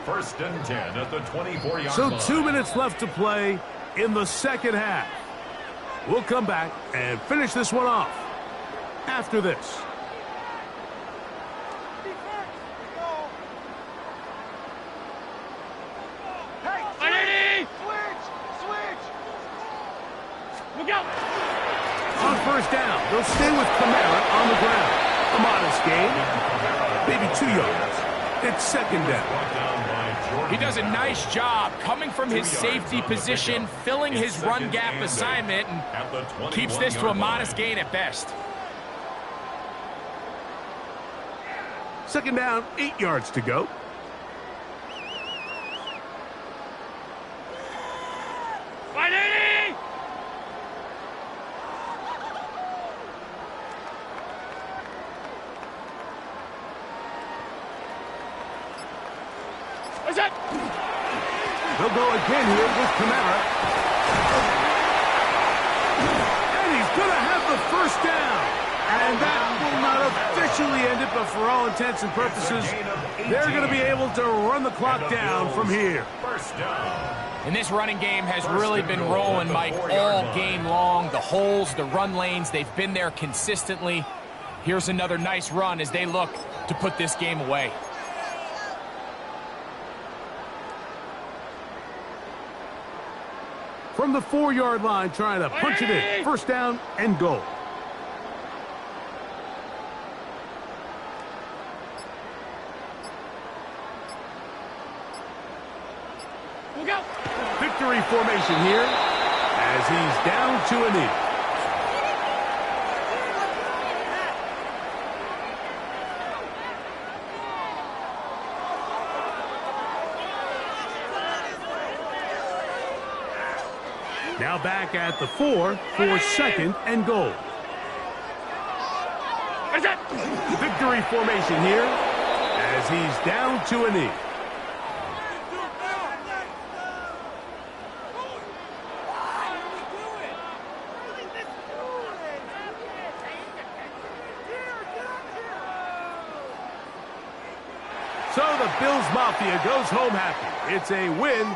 1st and 10 at the 24-yard line. So 2 minutes left to play in the 2nd half. We'll come back and finish this one off after this. On 1st down, they'll stay with Kamara on the ground. A modest gain, maybe 2 yards. It's 2nd down. He does a nice job coming from his safety position, filling his run gap assignment, and keeps this to a modest gain at best. 2nd down, 8 yards to go. They'll go again here with Kamara. And he's going to have the 1st down. And that will not officially end it, but for all intents and purposes, they're going to be able to run the clock down from here. 1st down. And this running game has really been rolling, Mike, all game long. The holes, the run lanes, they've been there consistently. Here's another nice run as they look to put this game away. From the 4-yard line, trying to punch it in. 1st down and goal. Victory formation here as he's down to a knee. Now back at the 4 for 2nd and goal. Victory formation here as he's down to a knee. So the Bills Mafia goes home happy. It's a win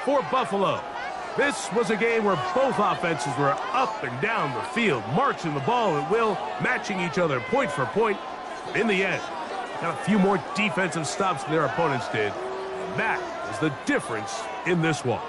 for Buffalo. This was a game where both offenses were up and down the field, marching the ball at will, matching each other point for point. In the end, got a few more defensive stops than their opponents did. That is the difference in this one.